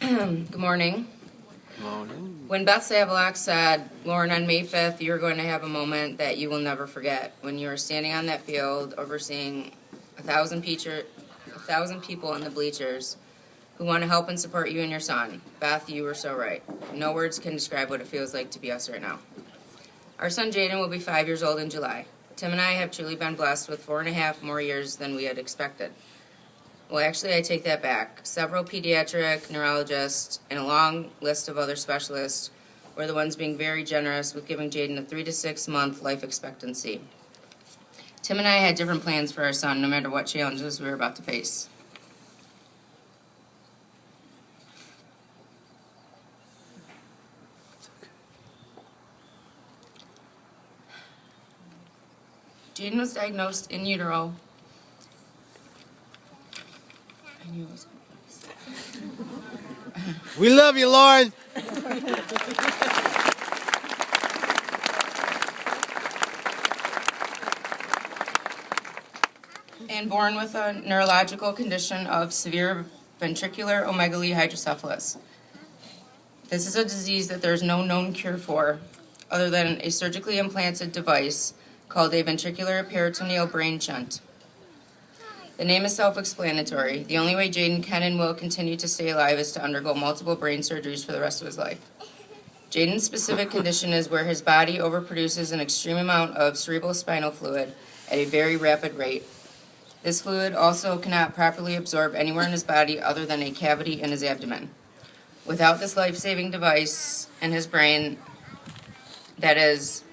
Good morning. Morning. When Beth Savelock said, Lauren, on May 5th, you're going to have a moment that you will never forget. When you were standing on that field overseeing a thousand people in the bleachers who want to help and support you and your son. Beth, you were so right. No words can describe what it feels like to be us right now. Our son Jaden will be 5 years old in July. Tim and I have truly been blessed with 4.5 more years than we had expected. Well, actually, I take that back. Several pediatric neurologists and a long list of other specialists were the ones being very generous with giving Jaden a 3 to 6 month life expectancy. Tim and I had different plans for our son, no matter what challenges we were about to face. Jaden was diagnosed in utero. I knew it was. We love you, Lauren. And born with a neurological condition of severe ventricular omegaly hydrocephalus. This is a disease that there is no known cure for, other than a surgically implanted device called a ventricular peritoneal brain shunt. The name is self-explanatory. The only way Jaden can and will continue to stay alive is to undergo multiple brain surgeries for the rest of his life. Jaden's specific condition is where his body overproduces an extreme amount of cerebrospinal fluid at a very rapid rate. This fluid also cannot properly absorb anywhere in his body other than a cavity in his abdomen. Without this life-saving device in his brain that is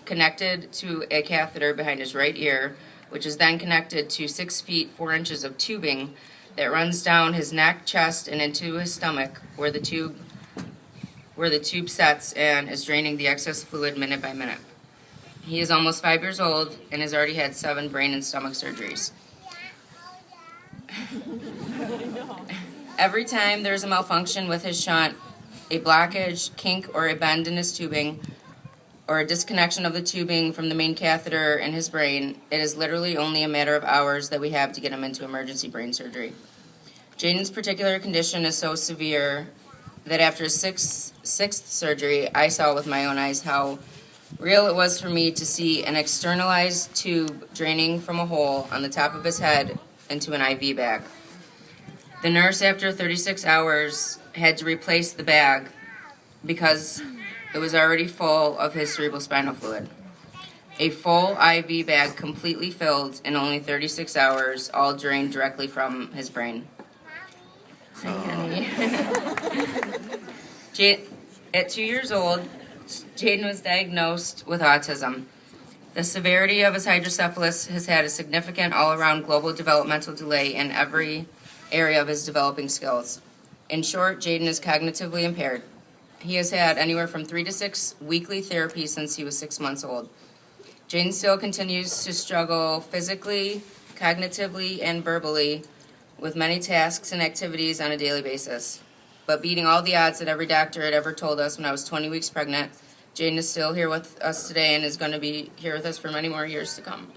connected to a catheter behind his right ear, which is then connected to 6 feet 4 inches of tubing that runs down his neck, chest, and into his stomach, where the tube sets and is draining the excess fluid minute by minute. He is almost 5 years old and has already had 7 brain and stomach surgeries. Every time there's a malfunction with his shunt, a blockage, kink, or a bend in his tubing, or a disconnection of the tubing from the main catheter in his brain, it is literally only a matter of hours that we have to get him into emergency brain surgery. Jaden's particular condition is so severe that after his sixth surgery, I saw with my own eyes how real it was for me to see an externalized tube draining from a hole on the top of his head into an IV bag. The nurse, after 36 hours, had to replace the bag because it was already full of his cerebrospinal fluid. A full IV bag completely filled in only 36 hours, all drained directly from his brain. At 2 years old, Jaden was diagnosed with autism. The severity of his hydrocephalus has had a significant all-around global developmental delay in every area of his developing skills. In short, Jaden is cognitively impaired. He has had anywhere from 3 to 6 weekly therapies since he was 6 months old. Jaden still continues to struggle physically, cognitively, and verbally with many tasks and activities on a daily basis. But beating all the odds that every doctor had ever told us when I was 20 weeks pregnant, Jaden is still here with us today and is going to be here with us for many more years to come.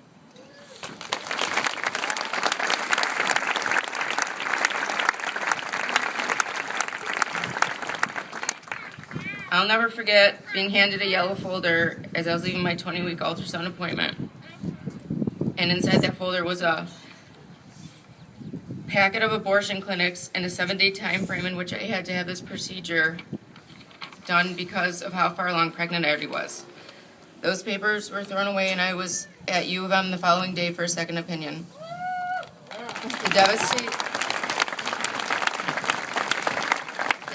I'll never forget being handed a yellow folder as I was leaving my 20-week ultrasound appointment. And inside that folder was a packet of abortion clinics and a 7-day time frame in which I had to have this procedure done because of how far along pregnant I already was. Those papers were thrown away and I was at U of M the following day for a second opinion. The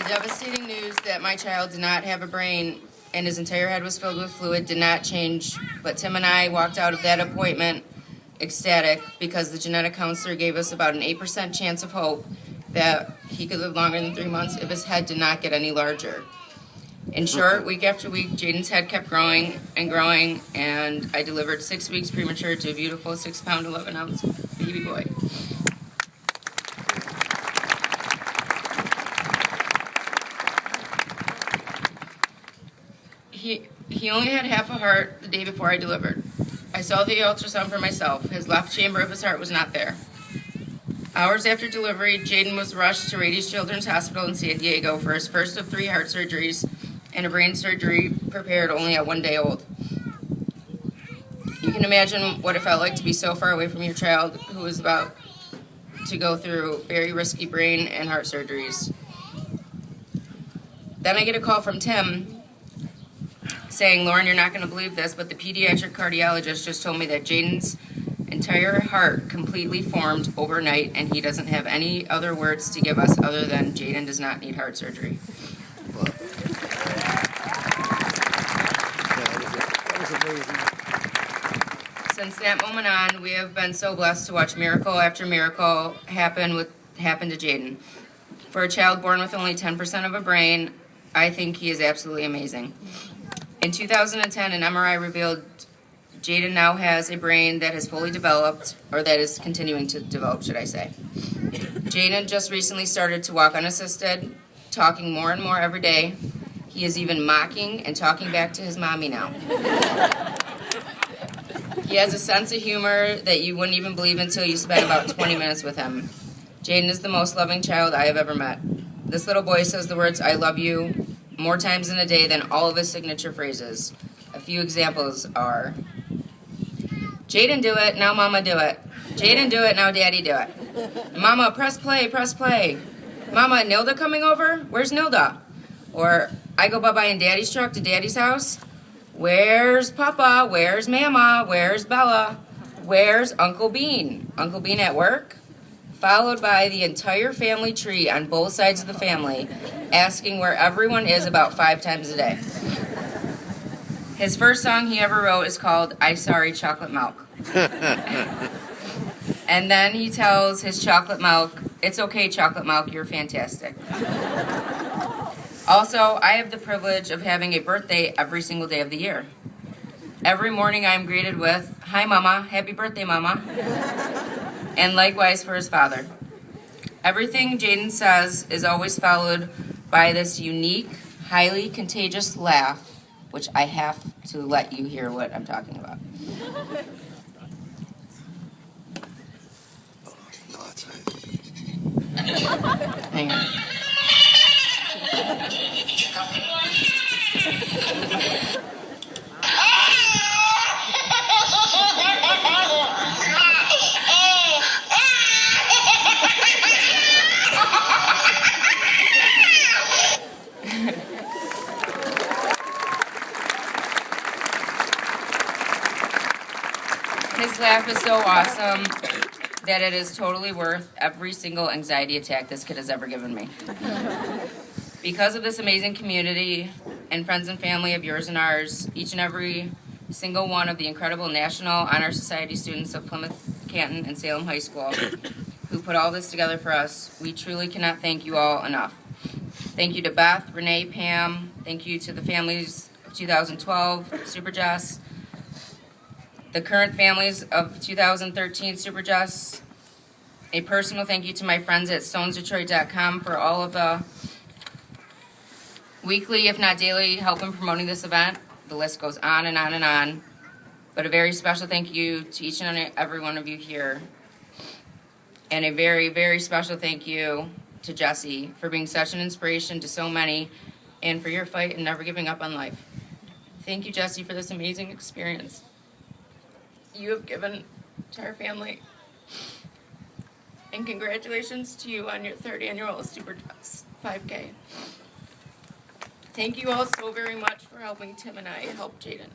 devastating news that my child did not have a brain and his entire head was filled with fluid did not change, but Tim and I walked out of that appointment ecstatic because the genetic counselor gave us about an 8% chance of hope that he could live longer than 3 months if his head did not get any larger. In short, week after week, Jaden's head kept growing, and I delivered 6 weeks premature to a beautiful 6-pound, 11-ounce baby boy. He only had half a heart the day before I delivered. I saw the ultrasound for myself. His left chamber of his heart was not there. Hours after delivery, Jaden was rushed to Rady Children's Hospital in San Diego for his first of 3 heart surgeries and a brain surgery prepared only at 1 day old. You can imagine what it felt like to be so far away from your child who was about to go through very risky brain and heart surgeries. Then I get a call from Tim saying, "Lauren, you're not going to believe this, but the pediatric cardiologist just told me that Jaden's entire heart completely formed overnight, and he doesn't have any other words to give us other than Jaden does not need heart surgery." That was amazing. Since that moment on, we have been so blessed to watch miracle after miracle happen to Jaden. For a child born with only 10% of a brain, I think he is absolutely amazing. In 2010, an MRI revealed Jaden now has a brain that has fully developed, or that is continuing to develop, should I say. Jaden just recently started to walk unassisted, talking more and more every day. He is even mocking and talking back to his mommy now. He has a sense of humor that you wouldn't even believe until you spend about 20 minutes with him. Jaden is the most loving child I have ever met. This little boy says the words "I love you" more times in a day than all of his signature phrases. A few examples are, "Jaden, do it, now mama do it. Jaden, do it, now daddy do it. Mama, press play, press play. Mama, Nilda coming over? Where's Nilda?" Or, "I go bye-bye in daddy's truck to daddy's house. Where's Papa? Where's Mama? Where's Bella? Where's Uncle Bean? Uncle Bean at work?" Followed by the entire family tree on both sides of the family, asking where everyone is about 5 times a day. His first song he ever wrote is called "I Sorry Chocolate Milk." And then he tells his chocolate milk, "It's okay, chocolate milk, you're fantastic." Also, I have the privilege of having a birthday every single day of the year. Every morning I am greeted with, "Hi Mama, happy birthday Mama." And likewise for his father. Everything Jaden says is always followed by this unique, highly contagious laugh, which I have to let you hear what I'm talking about. No, it's right. Hang on. His laugh is so awesome that it is totally worth every single anxiety attack this kid has ever given me. Because of this amazing community and friends and family of yours and ours, each and every single one of the incredible National Honor Society students of Plymouth, Canton, and Salem High School who put all this together for us, we truly cannot thank you all enough. Thank you to Beth, Renee, Pam. Thank you to the families of 2012 Super Jess, the current families of 2013 Super Jess. A personal thank you to my friends at stonesdetroit.com for all of the weekly, if not daily, help in promoting this event. The list goes on and on and on. But a very special thank you to each and every one of you here. And a very, very special thank you to Jesse for being such an inspiration to so many and for your fight and never giving up on life. Thank you, Jesse, for this amazing experience you have given to our family. And congratulations to you on your 3rd annual Super Jess 5K. Thank you all so very much for helping Tim and I help Jaden.